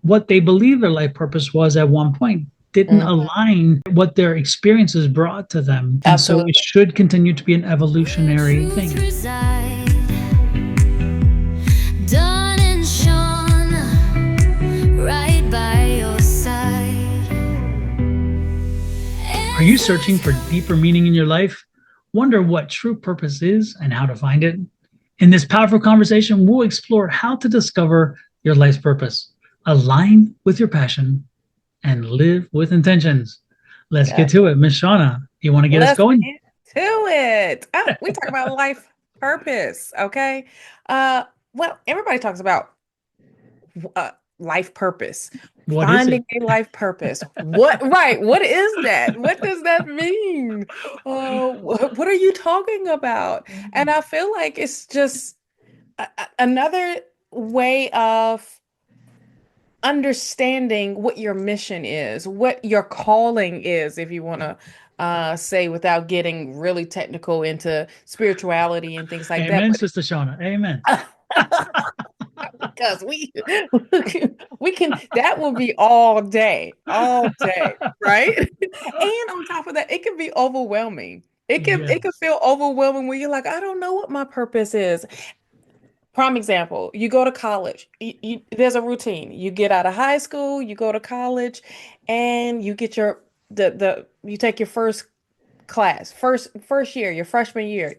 what they believe their life purpose was at one point didn't Mhm. align what their experiences brought to them. And so it Absolutely. should continue to be an Where evolutionary truth thing. reside, done and shown, right by your side. Are you searching for deeper meaning in your life? Wonder what true purpose is and how to find it? In this powerful conversation, we'll explore how to discover your life's purpose, align with your passion, and live with intentions. Let's Yeah. get to it. Miss Shauna, you want to get us Let's going? get to it. Oh, we talk about life purpose. Okay. Uh, well, everybody talks about uh, life purpose, What is it? finding a life purpose. What, right? What is that? What does that mean? What are you talking about? And I feel like it's just another way of understanding what your mission is, what your calling is, if you want to say without getting really technical into spirituality and things like that. Amen, Sister Shauna. Amen. But because we can that will be all day, right? And on top of that, it can be overwhelming. It can Yes. feel overwhelming when you're like, I don't know what my purpose is. Prime example, you go to college, there's a routine. You get out of high school, you go to college, and you get your you take your first class, first year, your freshman year.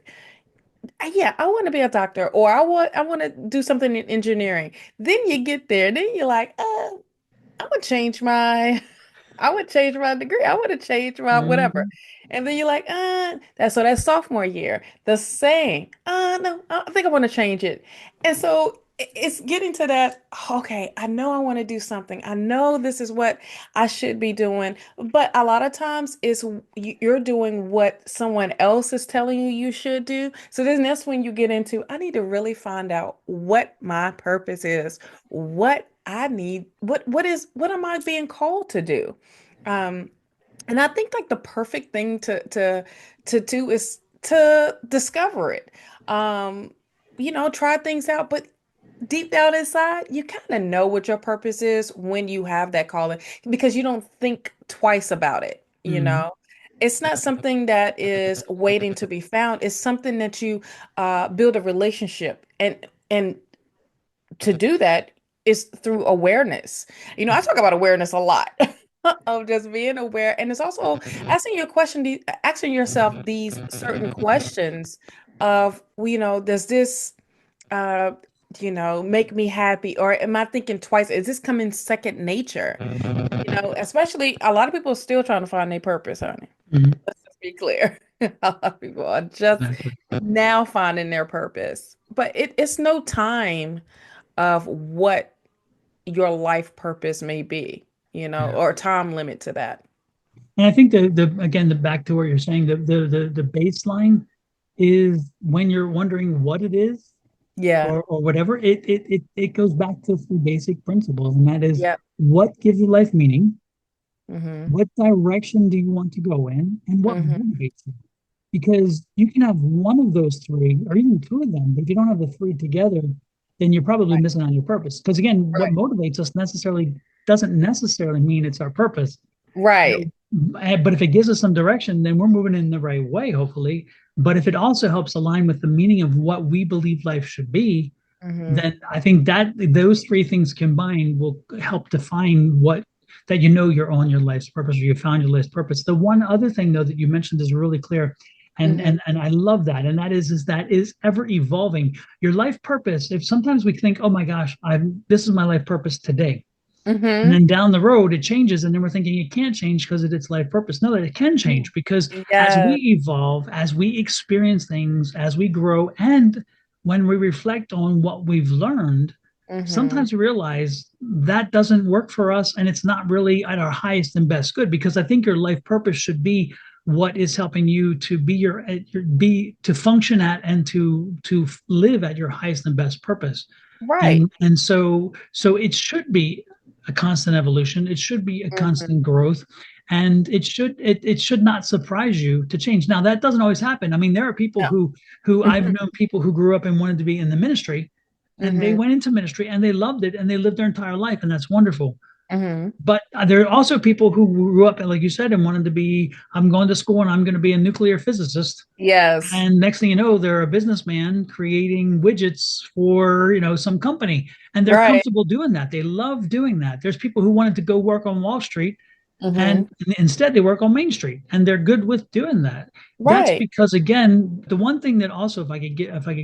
Yeah, I want to be a doctor, or I want to do something in engineering. Then you get there, then you're like, I'm gonna change my I would change my degree. I would have changed my whatever. Mhm. And then you're like, that's sophomore year. The same. No, I think I want to change it. And so it's getting to that, okay, I know I want to do something. I know this is what I should be doing. But a lot of times it's you're doing what someone else is telling you you should do. So then that's when you get into, I need to really find out what my purpose is, what I need, what am I being called to do? Um, and I think like the perfect thing to do is to discover it. Um, try things out, but deep down inside, you kind of know what your purpose is when you have that calling because you don't think twice about it, you Mhm. know? It's not something that is waiting to be found. It's something that you build a relationship and to do that is through awareness. I talk about awareness a lot of just being aware. And it's also asking yourself these certain questions of, does this, uh, make me happy? Or am I thinking twice? Is this coming second nature? Especially a lot of people are still trying to find their purpose, honey. Mhm. Let's just be clear. A lot of people are just Exactly. now finding their purpose. But it's no time of what your life purpose may be, Yeah. or time limit to that. And I think the again the back to what you're saying, the baseline is when you're wondering what it is Yeah. or whatever, it goes back to three basic principles, and that is Yep. what gives your life meaning, Mm-hmm. what direction do you want to go in, and what Mm-hmm. motivates you. Because you can have one of those three, or even two of them, but if you don't have the three together, then you're probably Right. missing on your purpose. Because again, what Right. motivates us necessarily doesn't necessarily mean it's our purpose. Right. But if it gives us some direction, then we're moving in the right way, hopefully. But if it also helps align with the meaning of what we believe life should be, Mm-hmm. then I think that those three things combined will help define what that you're on your life's purpose or you found your life's purpose. The one other thing though that you mentioned is really clear, and Mm-hmm. and I love that, and that is ever evolving. Your life purpose. If sometimes we think, oh my gosh, this is my life purpose today. And Mm-hmm. then down the road, it changes. And then we're thinking it can't change because of its life purpose. No, that it can change because as we Yeah. evolve, as we experience things, as we grow, and when we reflect on what we've learned, Mm-hmm. sometimes we realize that doesn't work for us and it's not really at our highest and best good because I think your life purpose should be what is helping you to be be to function at and to live at your highest and best purpose Right. and so it should be a constant evolution. It should be a Mm-hmm. constant growth, and it should not surprise you to change. Now that doesn't always happen. I mean, there are people No. who I've known people who grew up and wanted to be in the ministry, and they Mm-hmm. went into ministry and they loved it and they lived their entire life, and that's wonderful. Mm-hmm. But there are also people who grew up, like you said, and wanted to be, I'm going to school and I'm going to be a nuclear physicist. Yes. And next thing you know, they're a businessman creating widgets for, some company. And they're Right. comfortable doing that. They love doing that. There's people who wanted to go work on Wall Street, and Mm-hmm. instead they work on Main Street, and they're good with doing that. That's Right. because, again, the one thing that also, if I could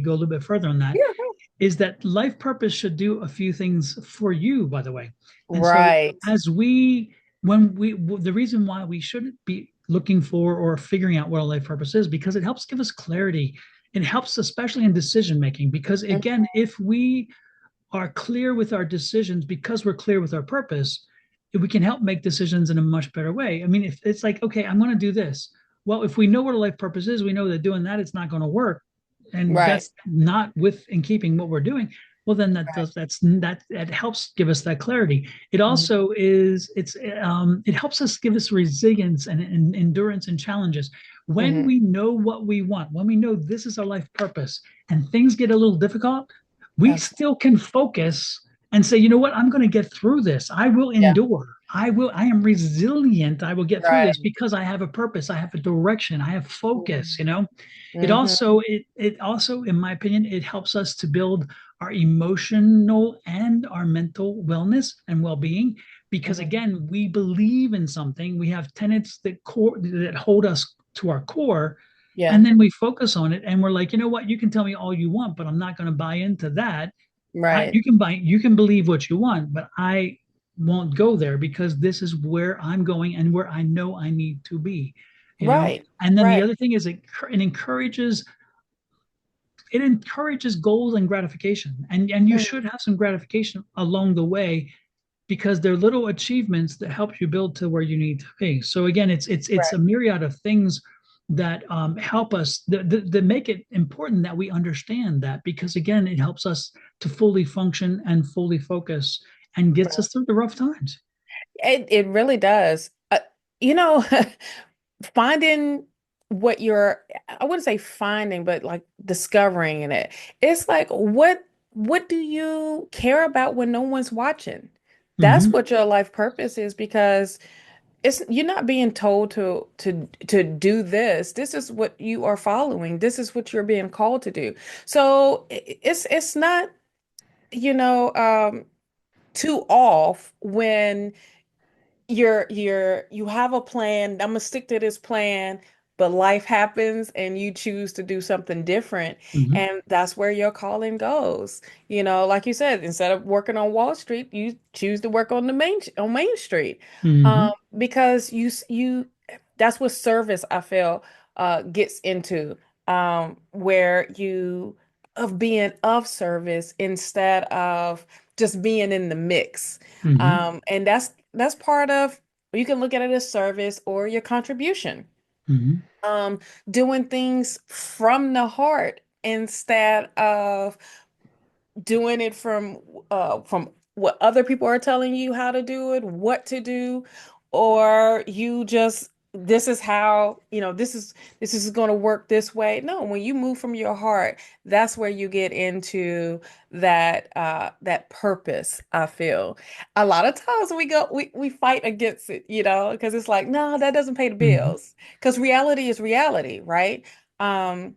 go a little bit further on that, Yeah. is that life purpose should do a few things for you, by the way. And so Right. as we when we the reason why we shouldn't be looking for or figuring out what a life purpose is, because it helps give us clarity. It helps especially in decision making, because again, if we are clear with our decisions, because we're clear with our purpose, we can help make decisions in a much better way. I mean, if it's like, okay, I'm going to do this. Well, if we know what a life purpose is, we know that doing that, it's not going to work. And Right. that's not with in keeping what we're doing. Well, then Right. that helps give us that clarity. It Mhm. also it helps us give us resilience and endurance and challenges. When Mhm. we know what we want, when we know this is our life purpose, and things get a little difficult, we Absolutely. still can focus and say, you know what, I'm going to get through this. I will Yeah. endure. I am resilient. I will get through this Right. because I have a purpose. I have a direction. I have focus, Mhm. It Mhm. also, in my opinion, it helps us to build our emotional and our mental wellness and well-being. Because Mhm. again, we believe in something. We have tenets that hold us to our core, Yeah. and then we focus on it, and we're like, you know what, you can tell me all you want, but I'm not going to buy into that. Right. You can believe what you want, but I won't go there, because this is where I'm going and where I know I need to be, Right. and then the Right. other thing is, it encourages goals and gratification, and you Mhm. should have some gratification along the way, because they're little achievements that help you build to where you need to be. So again, it's a Right. myriad of things that help us, that make it important that we understand that, because again, it helps us to fully function and fully focus, and gets Right. us through the rough times. It really does. You know, finding what you're, I wouldn't say finding, but like discovering in it. It's like what do you care about when no one's watching? That's Hmm. what your life purpose is, because it's you're not being told to do this. This is what you are following. This is what you're being called to do. So it's not, you know, too off when you have a plan. I'm gonna stick to this plan, but life happens and you choose to do something different. Hmm. And that's where your calling goes. Like you said, instead of working on Wall Street, you choose to work on Main Street. Hmm. Because you that's what service, I feel, gets into, where you of being of service instead of just being in the mix. Hmm. And that's part of, you can look at it as service or your contribution. Hmm. Um, Doing things from the heart instead of doing it from what other people are telling you how to do it, what to do, or you just, this is how, this is going to work this way. No, when you move from your heart, that's where you get into that purpose, I feel. A lot of times we fight against it, because it's like, no, that doesn't pay the Hmm. bills. Because reality is reality, right? Um,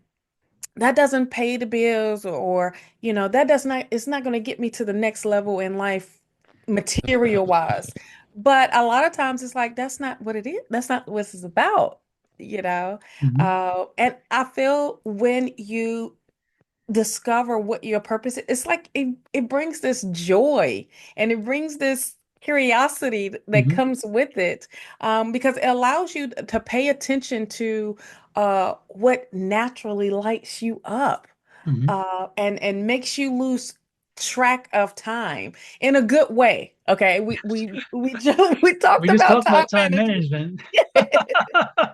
that doesn't pay the bills, or that does not, it's not going to get me to the next level in life, material wise. But a lot of times it's like, that's not what it is, that's not what it's about, you know Hmm. and I feel when you discover what your purpose is, it's like it brings this joy, and it brings this curiosity that Hmm. comes with it, because it allows you to pay attention to what naturally lights you up, Hmm. and makes you lose track of time in a good way. Okay, we just we We talked just about talked time about time management. management.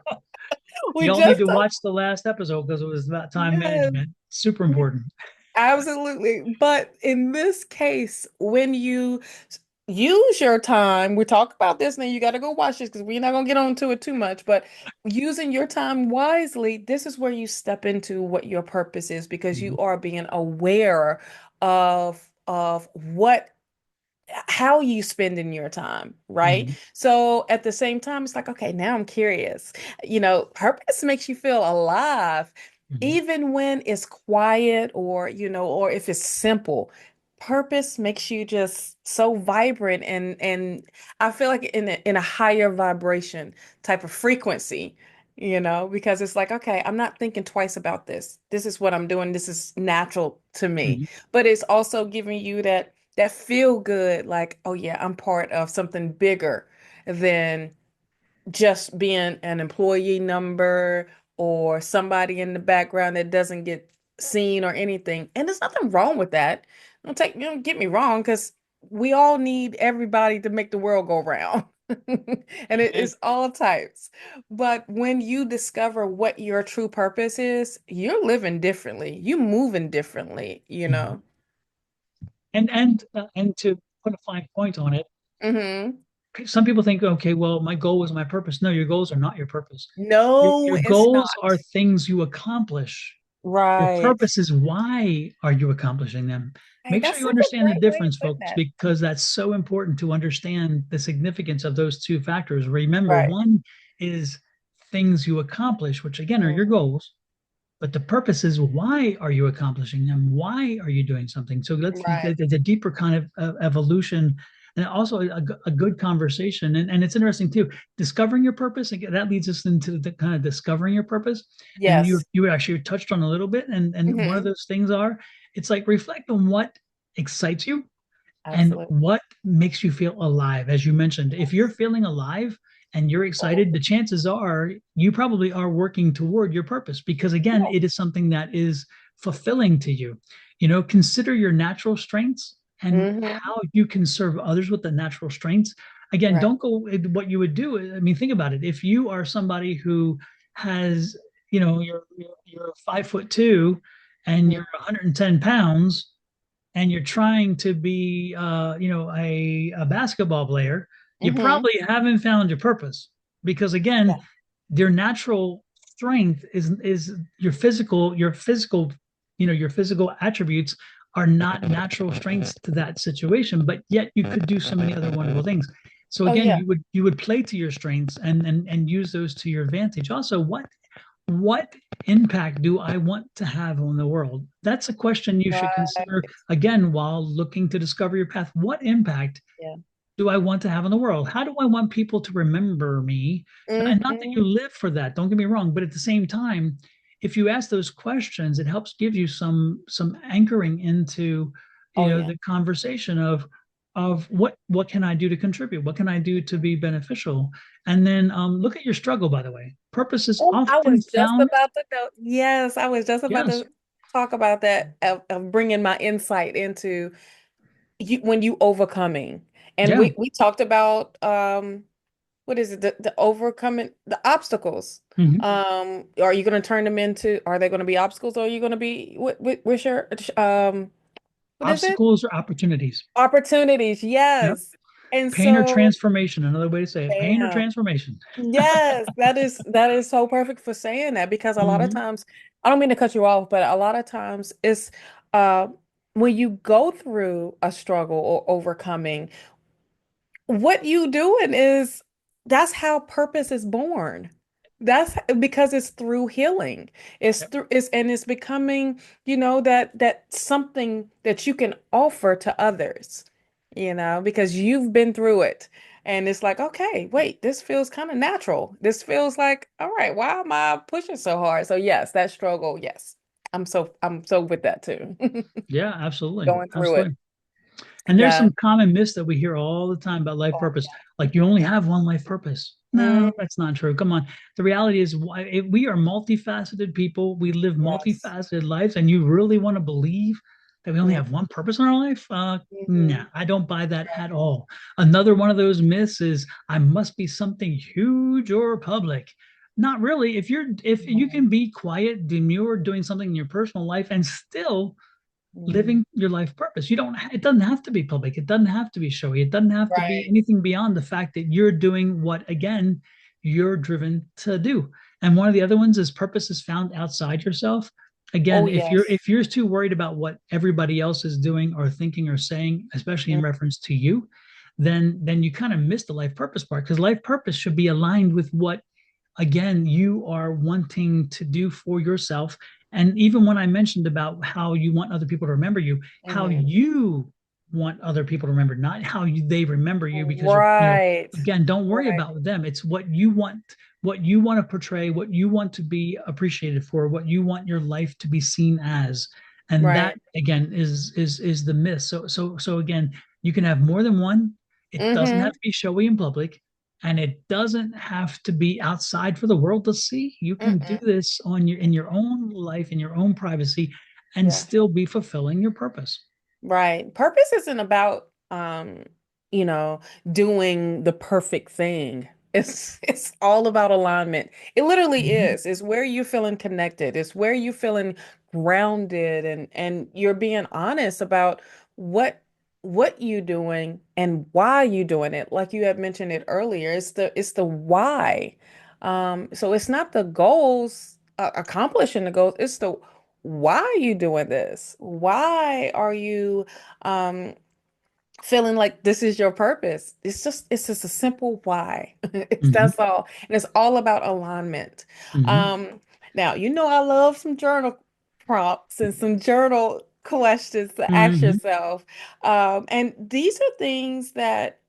We Y'all need just to watch the last episode, because it was about time yes. management. Super important. Absolutely. But in this case, when you use your time. We talk about this now. You got to go watch this because we're not going to get onto it too much. But using your time wisely, this is where you step into what your purpose is because you Mhm, are being aware of what how you spending your time, right? mhm, So at the same time, it's like, okay, now I'm curious. Purpose makes you feel alive, mhm, even when it's quiet or if it's simple. Purpose makes you just so vibrant and I feel like in a higher vibration type of frequency, because it's like, okay, I'm not thinking twice about this. This is what I'm doing. This is natural to me. mhm, But it's also giving you that feel good, like, oh yeah, I'm part of something bigger than just being an employee number or somebody in the background that doesn't get seen or anything. And there's nothing wrong with that. Don't get me wrong, because we all need everybody to make the world go round. And mhm, it's all types. But when you discover what your true purpose is, you're living differently. You moving differently, you mhm. know. And to put a fine point on it, Hmm. some people think, okay, well, my goal was my purpose. No, your goals are not your purpose. Your, No, your it's goals are not. things you accomplish. Your Right. purpose is why are you accomplishing them? Hey, Make sure that's you such a understand the great way of difference, putting folks, that. because that's so important to understand the significance of those two factors. Remember, Right. one is things you accomplish, which again are your Mhm. goals, but the purpose is why are you accomplishing them? Why are you doing something? So let's Right. it's a deeper kind of evolution and also a good conversation. And it's interesting too, discovering your purpose. Again, that leads us into the kind of discovering your purpose. And you Yes. you actually touched on a little bit. And one of Hmm. those things are it's like reflect on what excites you and Absolutely. what makes you feel alive. As you mentioned, if you're feeling alive and you're excited, the chances are you probably are working toward your purpose because, again, Yeah. it is something that is fulfilling to you. Consider your natural strengths and Hmm. how you can serve others with the natural strengths. Again, Right. don't go what you would do. I mean, think about it. If you are somebody who has, you're 5'2" and Mhm. you're 110 pounds, and you're trying to be a basketball player, you Hmm. probably haven't found your purpose because, again, Yeah. your natural strength is your physical attributes are not natural strengths to that situation, but yet you could do so many other wonderful things. So Oh again, yeah. you would play to your strengths and use those to your advantage. Also, what impact do I want to have on the world? That's a question you should Right. consider again while looking to discover your path. What impact Yeah. do I want to have in the world? How do I want people to remember me? And not that Hmm. you live for that, don't get me wrong, but at the same time, if you ask those questions, it helps give you some anchoring into Oh yeah. the conversation of what can I do to contribute? What can I do to be beneficial? And then look at your struggle, by the way. Purpose is Oh, I often was just found, about to go. Yes, I was just about yes. to talk about that of bringing my insight into when you overcoming. And Yeah. we talked about what is it? The overcoming the obstacles. Mhm. Are you going to turn them into, are they going to be obstacles or are you going to be, what's your, what is it? Obstacles or opportunities. Opportunities. Yep. Yes. And Pain or so, transformation. Another way to say it. Pain or bam. transformation. Yes, that is so perfect for saying that because a lot of Mhm. times, I don't mean to cut you off, but a lot of times it's uh when you go through a struggle or overcoming, what you doing is that's how purpose is born. That's because it's through healing. It's Yep. through it's becoming, that something that you can offer to others, because you've been through it. And it's like, okay, wait, this feels kind of natural. This feels like, all right, why am I pushing so hard? So yes, that struggle, yes. I'm so with that too. Yeah, absolutely. Going through it. Absolutely. And there's Yeah. some common myths that we hear all the time about life Oh, purpose. Like you only have one life purpose. yeah. No, that's not true. Come on. The reality is we are multifaceted people. We live Yes. multifaceted lives. And you really want to believe that we only have one purpose in our life? Nah, Mm-hmm. I don't buy that at all. Another one of those myths is I must be something huge or public. Not really. If you can be quiet, demure, doing something in your personal life and still Mhm. living your life purpose. You don't, it doesn't have to be public. It doesn't have to be showy. It doesn't have to be Right. anything beyond the fact that you're doing what, again, you're driven to do. And one of the other ones is purpose is found outside yourself. Oh, Again, yes. if you're too worried about what everybody else is doing or thinking or saying, especially in Mm, reference to you, then you kind of miss the life purpose part, because life purpose should be aligned with what, again, you are wanting to do for yourself. And even when I mentioned about how you want other people to remember you, how mhm. you want other people to remember, not how they remember you, because Right. again, don't worry Right. about them. It's what you want to portray, what you want to be appreciated for, what you want your life to be seen as. And that, Right. again, is the myth. So again, you can have more than one. It doesn't have Mm-hmm. to be showy in public, and it doesn't have to be outside for the world to see. You can do Mm-mm. this on your in your own life, in your own privacy, and Yeah. still be fulfilling your purpose. Right. Purpose isn't about you know, doing the perfect thing. It's all about alignment. It literally Mhm. is. It's where you're feeling connected. It's where you're feeling grounded and you're being honest about what what you doing and why you doing it. Like you had mentioned it earlier. It's the why. So it's not the goals, accomplishing the goals. It's the why are you doing this? Why are you um feeling like this is your purpose? It's just a simple why. It's Mhm. that's all. And it's all about alignment. Mhm. Now you know I love some journal prompts and some journal questions to ask Mhm. yourself. And these are things that,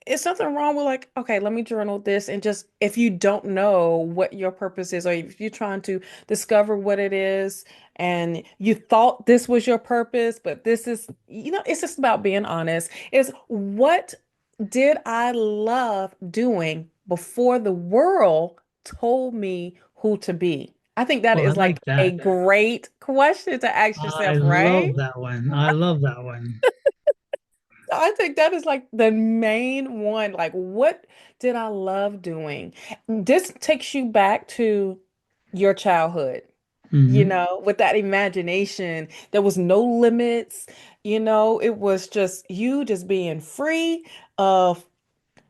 it's nothing wrong with like, okay, let me journal this and just if you don't know what your purpose is, or if you're trying to discover what it is and you thought this was your purpose, but this is, it's just about being honest. Is what did I love doing before the world told me who to be? I think that Well, I is like like a that. great question to ask I yourself, right? love that one. I love that one. I think that is like the main one. Like, what did I love doing? This takes you back to your childhood, Mhm. with that imagination. There was no limits, it was just you just being free of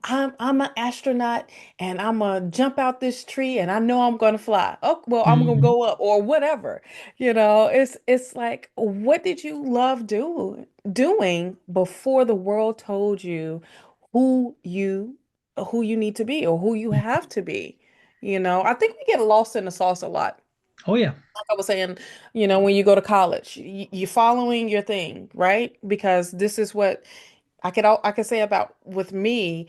I'm an astronaut and I'm gonna jump out this tree and I know I'm gonna fly. Oh, well, I'm gonna Mhm. go up or whatever. It's like, what did you love doing before the world told you who you who you need to be or who you have to be? I think we get lost in the sauce a lot. Oh yeah. Like I was saying, when you go to college, you're following your thing, right? Because this is what I could say about with me,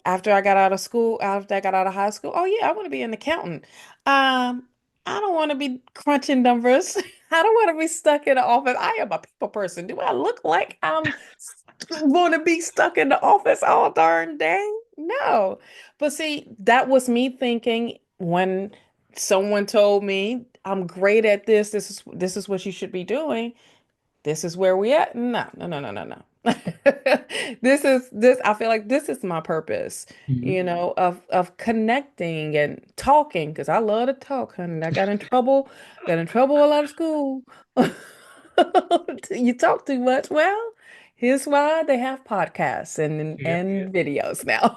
after I got out of school, after I got out of high school, oh yeah, I want to be an accountant. Um, I don't want to be crunching numbers. I don't want to be stuck in the office. I am a people person. Do I look like I'm going to be stuck in the office all darn day? No. But see, that was me thinking when someone told me I'm great at this. This is what you should be doing. This is where we at? No, no, no, no, no, no. This I feel like this is my purpose, Mhm. of connecting and talking because I love to talk, honey. I got in trouble a lot of school. You talk too much. Well, here's why they have podcasts and Yep. and videos now.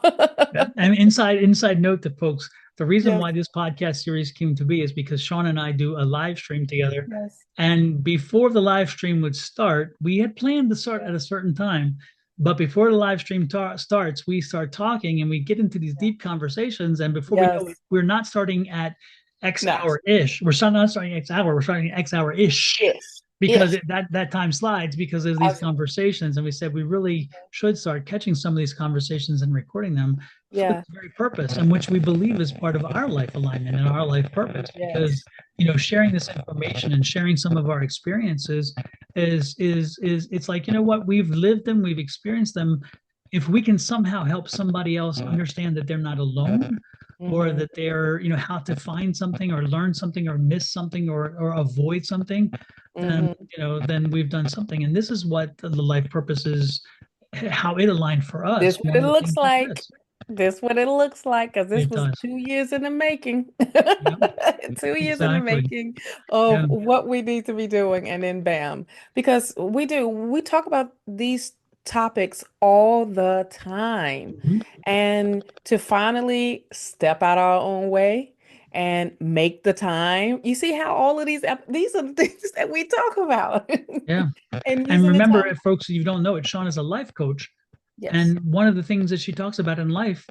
Yeah. And inside note to folks, the reason Yes, why this podcast series came to be is because Sean and I do a live stream together. yes, And before the live stream would start, we had planned to start at a certain time. But before the live stream starts, we start talking and we get into these deep conversations. And before we know it, yes. we're not starting at X No. hour ish. Not starting X hour. We're starting at X hour ish, Yes. because Yes. that time slides because of these Absolutely. conversations. And we said we really should start catching some of these conversations and recording them for this Yeah. very purpose, and which we believe is part of our life alignment and our life purpose. Because Yes. sharing this information and sharing some of our experiences is it's like, what, we've lived them, we've experienced them. If we can somehow help somebody else understand that they're not alone, or Hmm. that they're, how to find something or learn something or miss something or avoid something, then Hmm. then we've done something. And this is what the life purpose is, how it aligned for This us. what One it of the looks things was like. this. This what it looks like, because this It was does. 2 years in the making. Yeah, 2 years in the exactly. making Yeah. of what we need to be doing, and then bam. Because we talk about these topics all the time. Mhm. And to finally step out our own way and make the time. You see how all of these are the things that we talk about. Yeah. And And using the remember, time. if folks, you don't know it, Sean is a life coach. Yes. And one of the things that she talks about in life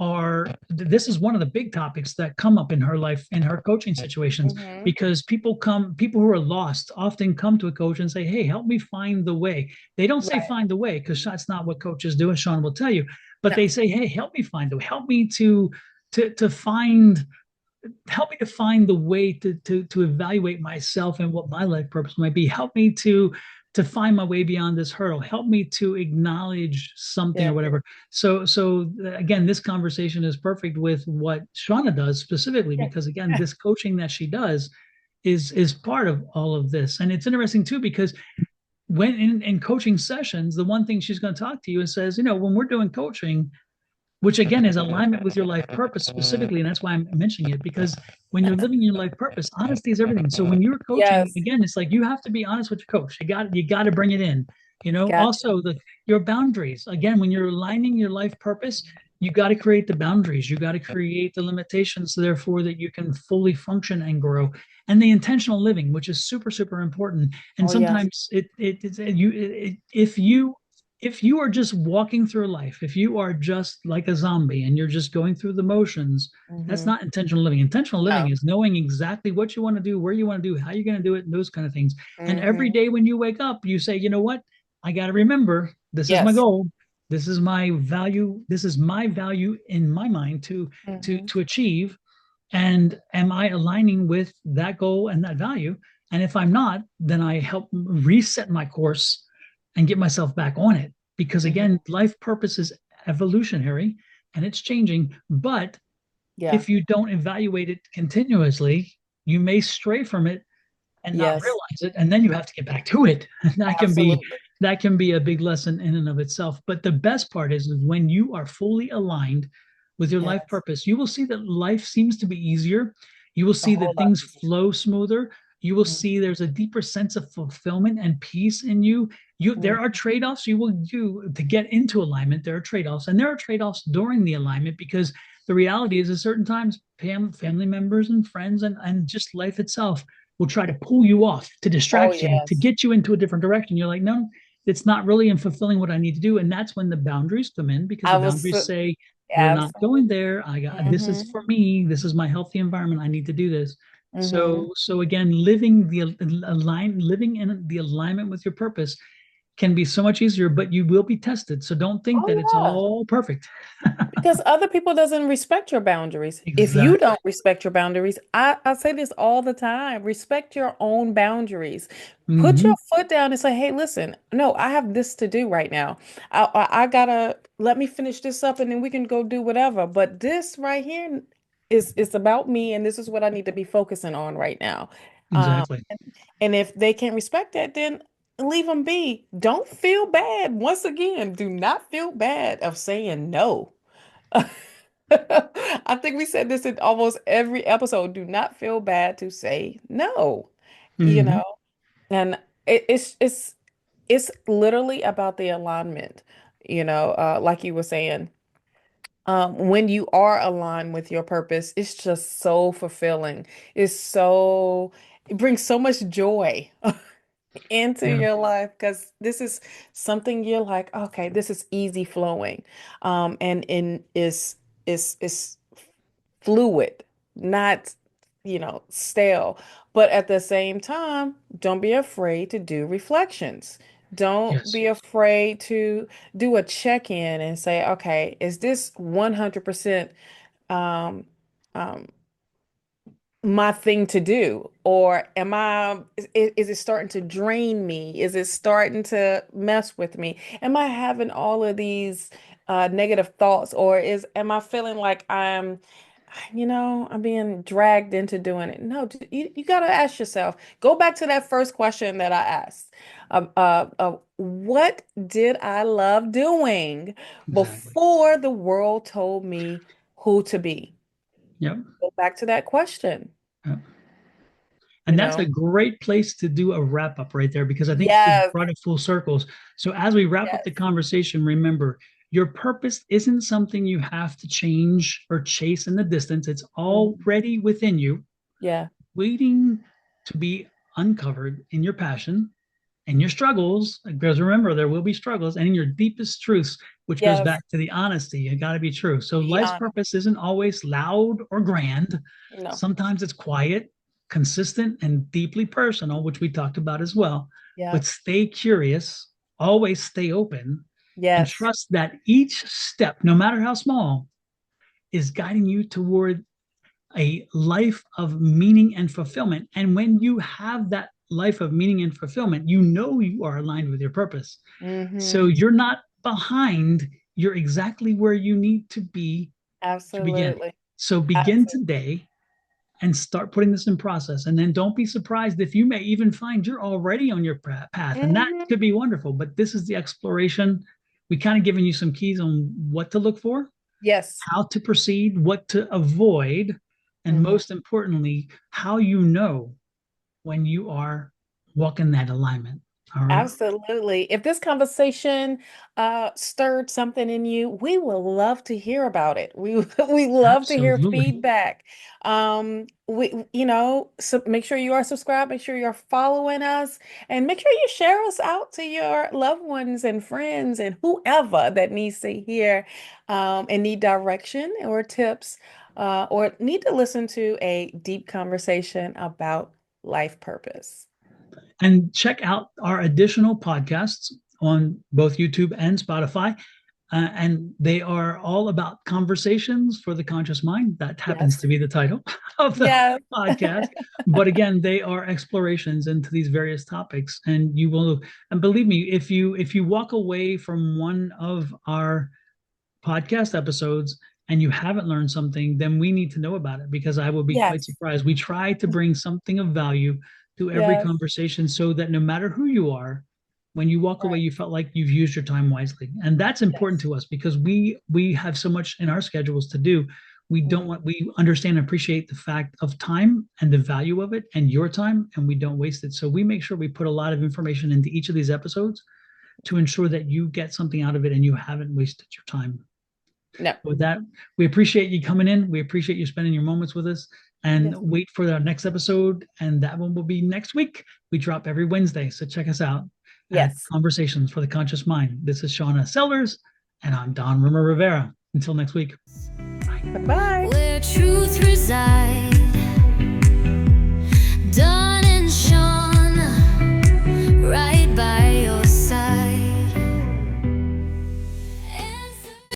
are this is one of the big topics that come up in her life, in her coaching situations, Hmm. because people who are lost often come to a coach and say, hey, help me find the way. They don't say Right. find the way because that's not what coaches do, as Sean will tell you, but No. they say, hey, help me find the way. Help me to find help me to find the way to evaluate myself and what my life purpose might be. Help me to find my way beyond this hurdle. Help me to acknowledge something Yeah. or whatever. So again, this conversation is perfect with what Shauna does specifically, Yeah. because again, this coaching that she does is part of all of this. And it's interesting too, because when in coaching sessions, the one thing she's going to talk to you and says, when we're doing coaching, which again is alignment with your life purpose specifically. And that's why I'm mentioning it, because when you're living your life purpose, honesty is everything. So when you're coaching, Yes. again, it's like you have to be honest with your coach. You got to bring it in. Gotcha. Also your boundaries. Again, when you're aligning your life purpose, you got to create the boundaries. You got to create the limitations, therefore, that you can fully function and grow. And the intentional living, which is super, super important. And Oh, yes. sometimes if you are just walking through life, if you are just like a zombie and you're just going through the motions, that's Hmm. not intentional living. Intentional living No. is knowing exactly what you want to do, where you want to do, how you're going to do it, and those kind of things. And every Hmm. day when you wake up, you say, you know what? I got to remember this is my Yes. goal. This is my value. This is my value in my mind Hmm. to achieve. And am I aligning with that goal and that value? And if I'm not, then I help reset my course and get myself back on it. Because again, Hmm. life purpose is evolutionary and it's changing. But Yeah. if you don't evaluate it continuously, you may stray from it and not Yes. realize it, and then you have to get back to it. And Absolutely. that can be a big lesson in and of itself. But the best part is when you are fully aligned with your life Yes. purpose, you will see that life seems to be easier. You will A see whole that lot things easier. flow smoother. You will Mhm. see there's a deeper sense of fulfillment and peace in you. There are trade-offs you will do to get into alignment. There are trade-offs, and there are trade-offs during the alignment, because the reality is at certain times family members and friends and just life itself will try to pull you off, to Oh, distract you, to yes. get you into a different direction. You're like, no, it's not really in fulfilling what I need to do. And that's when the boundaries come in, because I the was boundaries so, say, we're not going absolutely. there. I got this is Hmm. for me. This is my healthy environment. I need to do this. Hmm. So again, living in the alignment with your purpose can be so much easier, but you will be tested. So don't think Oh, that it's yeah. all perfect. Because other people doesn't respect your boundaries. If you Exactly. don't respect your boundaries, I say this all the time, respect your own boundaries. Put your Hmm. foot down and say, hey, listen, no, I have this to do right now. I gotta let me finish this up and then we can go do whatever. But this right here is about me and this is what I need to be focusing on right now. Um, Exactly. and if they can't respect that, then leave them be. Don't feel bad. Once again, do not feel bad of saying no. I think we said this in almost every episode. Do not feel bad to say no, you know. Hmm. And it's literally about the alignment, like you were saying. When you are aligned with your purpose, it's just so fulfilling. It brings so much joy into Yeah. your life because this is something you're like, okay, this is easy flowing. And is fluid, not, stale. But at the same time, don't be afraid to do reflections. Don't Yes. be afraid to do a check-in and say, okay, is this 100% um, um, my thing to do? Or is it starting to drain me? Is it starting to mess with me? Am I having all of these negative thoughts? Or am I feeling like I'm I'm being dragged into doing it. No, you got to ask yourself, go back to that first question that I asked. What did I love doing Exactly. before the world told me who to be? Yep. Go back to that question, Yep. you And that's a know? great place to do a wrap up right there, because I think we Yes, brought it full circles. So as we wrap up the yes. conversation, remember your purpose isn't something you have to change or chase in the distance. It's Mhm. already within you, Yeah, waiting to be uncovered in your passion and your struggles, because remember, there will be struggles, and in your deepest truths, which goes yes. back to the honesty. You got to be true. So Be life's honest. purpose isn't always loud or grand. No. Sometimes it's quiet, consistent, and deeply personal, which we talked about as well. Yeah. But stay curious, always stay open, and Yes. trust that each step, no matter how small, is guiding you toward a life of meaning and fulfillment. And when you have that life of meaning and fulfillment, you know you are aligned with your purpose. So Mm-hmm. you're not behind, you're exactly where you need to begin. Absolutely. So begin Absolutely. today and start putting this in process. And then don't be surprised if you may even find you're already on your path. And that Hmm. could be wonderful. But this is the exploration. We kind of given you some keys on what to look for, Yes. how to proceed, what to avoid, and Hmm. most importantly, how you know when you are walking that alignment. All right. Absolutely. If this conversation stirred something in you, we will love to hear about it. We love to hear Absolutely. feedback. So make sure you are subscribed, make sure you're following us, and make sure you share us out to your loved ones and friends and whoever that needs to hear and need direction or tips or need to listen to a deep conversation about life purpose. And check out our additional podcasts on both YouTube and Spotify. And they are all about conversations for the conscious mind. That happens Yes. to be the title of the Yes. podcast. But again, they are explorations into these various topics. And you will, and believe me, if you walk away from one of our podcast episodes and you haven't learned something, then we need to know about it, because I will be quite Yes. surprised. We try to bring something of value to every Yes. conversation so that no matter who you are, when you walk away, Right. you felt like you've used your time wisely. And that's important Yes. to us because we have so much in our schedules to do. We don't Mhm. want, we understand and appreciate the fact of time and the value of it and your time, and we don't waste it. So we make sure we put a lot of information into each of these episodes to ensure that you get something out of it and you haven't wasted your time. No. With that, we appreciate you coming in. We appreciate you spending your moments with us, and Yes. wait for our next episode. And that one will be next week. We drop every Wednesday. So check us out at Yes. Conversations for the Conscious Mind. This is Shauna Sellers, and I'm Don Rimmer Rivera. Until next week. Bye-bye. Where truth resides.